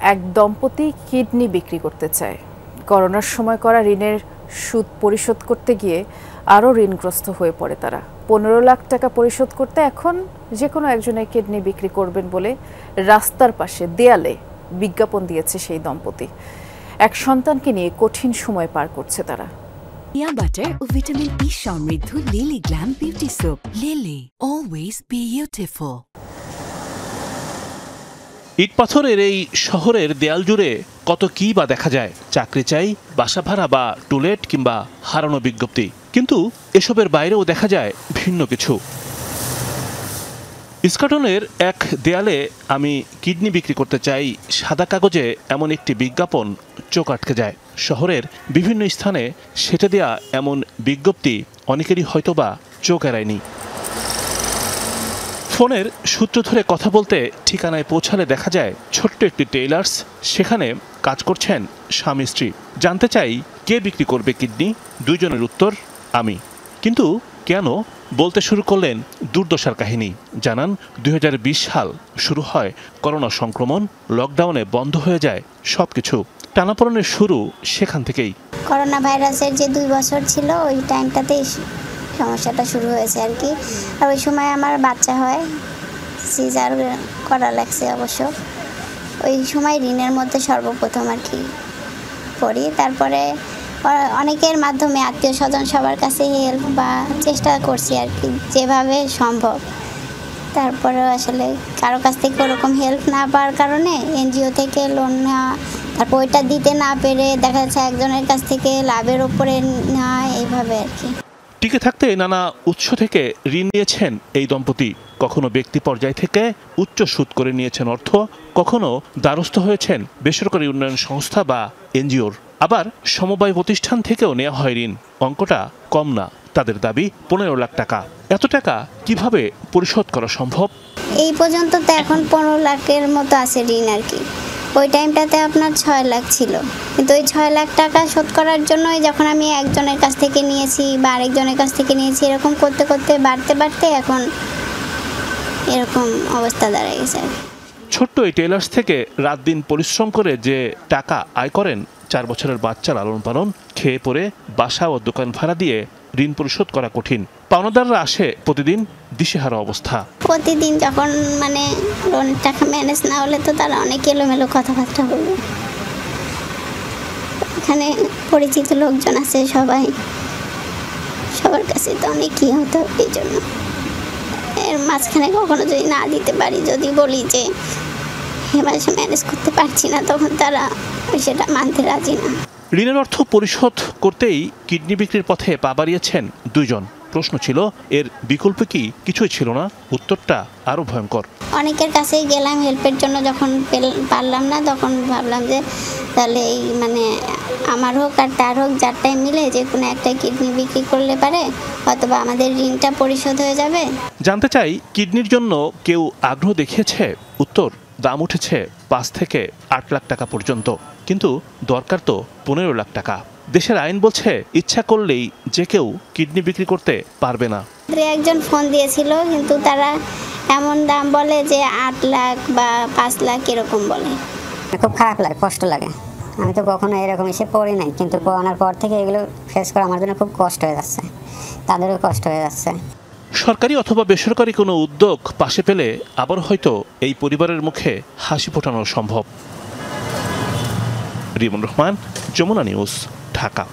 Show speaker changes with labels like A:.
A: এক দম্পতি কিডনি বিক্রি করতে চায়। করোনার সময় করা ঋণের সুদ পরিশোধ করতে গিয়ে আরও ঋণগ্রস্ত হয়ে পড়ে তারা। 15 লাখ টাকা পরিশোধ করতে এখন যে কোনো একজনের কিডনি বিক্রি করবেন বলে রাস্তার পাশে দেয়ালে বিজ্ঞাপন দিয়েছে সেই দম্পতি। এক সন্তানকে নিয়ে কঠিন সময় পার করছে তারা।
B: Peanut butter ও ভিটামিন ই সমৃদ্ধ Lily glam beauty soap. Lily, always beautiful.
C: ইট পাথরের এই শহরের দেয়াল জুড়ে কত কি বা দেখা যায়। চাকরি চাই, বাসা ভাড়া বা টুলেট কিংবা হারানো বিজ্ঞপ্তি। কিন্তু এসবের বাইরেও দেখা যায় ভিন্ন কিছু। ইস্কাটনের এক দেয়ালে আমি কিডনি বিক্রি করতে চাই সাদা কাগজে এমন একটি বিজ্ঞাপন চোখ আটকে যায়। শহরের বিভিন্ন স্থানে সেটে দেয়া এমন বিজ্ঞপ্তি অনেকেরই হয়তোবা চোখ এড়ায়নি। ফোনের সূত্র ধরে কথা বলতে ঠিকানায় পৌঁছালে দেখা যায় ছোট্ট একটি টেইলার্স। সেখানে কাজ করছেন স্বামী স্ত্রী। জানতে চাই কে বিক্রি করবে কিডনি। দুইজনের উত্তর আমি। কিন্তু কেন বলতে শুরু করলেন দুর্দশার কাহিনী। জানান 2020 সাল শুরু হয় করোনা সংক্রমণ। লকডাউনে বন্ধ হয়ে যায় সবকিছু। টানাপোড়েনের শুরু সেখান থেকেই।
D: করোনা ভাইরাসের যে 2 বছর ছিল ওই টাইমটাতেই সমস্যাটা শুরু হয়েছে আর কি। আর ওই সময় আমার বাচ্চা হয়, সিজার করা লাগছে অবশ্য। ওই সময় ঋণের মধ্যে সর্বপ্রথম আর কি পড়ি। তারপরে অনেকের মাধ্যমে আত্মীয় স্বজন সবার কাছে হেল্প বা চেষ্টা করছি আর কি যেভাবে সম্ভব। তারপরে আসলে কারো কাছ থেকে ওরকম হেল্প না পাওয়ার কারণে এনজিও থেকে লোন নেওয়া, তারপর ওইটা দিতে না পেরে দেখা যাচ্ছে একজনের কাছ থেকে লাভের ওপরে নেওয়া, এইভাবে আর কি।
C: টিকে থাকতে নানা উৎস থেকে ঋণ নিয়েছেন এই দম্পতি। কখনো ব্যক্তি পর্যায় থেকে উচ্চ সুদ করে নিয়েছেন অর্থ, কখনো দ্বারস্থ হয়েছেন বেসরকারি উন্নয়ন সংস্থা বা এনজিওর। আবার সমবায় প্রতিষ্ঠান থেকেও নেওয়া হয় ঋণ। অঙ্কটা কম না। তাদের দাবি 15 লাখ টাকা। এত টাকা কিভাবে পরিশোধ করা সম্ভব?
D: এই পর্যন্ত তো এখন 15 লাখের মতো আছে ঋণ আর কি। ওই টাইমটাতে আপনার 6 লাখ ছিল, কিন্তু ওই 6 লাখ টাকা শোধ করার জন্যই যখন আমি একজনের কাছ থেকে নিয়েছি বা আরেকজনের কাছ থেকে নিয়েছি, এরকম করতে করতে বাড়তে এখন এরকম অবস্থা দাঁড়ায় গেছে।
C: ছোট্ট এই টেলার্স থেকে রাত দিন পরিশ্রম করে যে টাকা আয় করেন, 4 বছরের বাচ্চা লালন পালন, খেয়ে পরে বাসা ও দোকান ভাড়া দিয়ে ঋণ পরিশোধ করা কঠিন। পাওনাদাররা আসে প্রতিদিন দিশেহারা অবস্থা।
D: প্রতিদিন যখন লোনের টাকা ম্যানেজ না হলে তো তারা অনেক এলোমেলো কথাবার্তা বলবে। এখানে পরিচিত লোকজন আছে, সবার কাছে তো অনেক কি হতো। এই জন্য এর মাঝখানে কখনো যদি না দিতে পারি, যদি বলি যে মাসে ম্যানেজ করতে পারছি না, তখন তারা সেটা মানতে রাজি না।
C: ঋণের অর্থ পরিশোধ করতেই কিডনি বিক্রির পথে পা বাড়িয়েছেন দুইজন। প্রশ্ন ছিল এর বিকল্প কি কিছুই ছিল না। উত্তরটা আরো ভয়ঙ্কর।
D: অনেকের কাছেই গেলাম হেল্পের জন্য, যখন পারলাম না তখন ভাবলাম যে তাহলে এই আমার হোক আর তার হোক, যারটাই মিলে যে কোনো একটা কিডনি বিক্রি করলে পারে অথবা আমাদের ঋণটা পরিশোধ হয়ে যাবে।
C: জানতে চাই কিডনির জন্য কেউ আগ্রহ দেখিয়েছে? উত্তর, দাম উঠেছে 5 থেকে 8 লাখ টাকা পর্যন্ত। কিন্তু দরকার তো 15 লাখ টাকা। দেশের আইন বলছে ইচ্ছা করলেই যে কেউ কিডনি বিক্রি করতে পারবে না।
D: একজন ফোন দিয়েছিল, কিন্তু তারা এমন দাম বলে যে 8 লাখ বা 5 লাখ এরকম বলে।
E: খুব খারাপ লাগে, কষ্ট লাগে। আমি তো কখনো এরকম এসে পড়ি নাই, কিন্তু পড়ানোর পর থেকে এগুলো ফেস করা আমার জন্য খুব কষ্ট হয়ে যাচ্ছে, তাদেরও কষ্ট হয়ে যাচ্ছে।
C: সরকারি অথবা বেসরকারি কোনো উদ্যোগ পাশে পেলে আবার হয়তো এই পরিবারের মুখে হাসি ফোটানো সম্ভব। রিমন রহমান, যমুনা নিউজ, ঢাকা।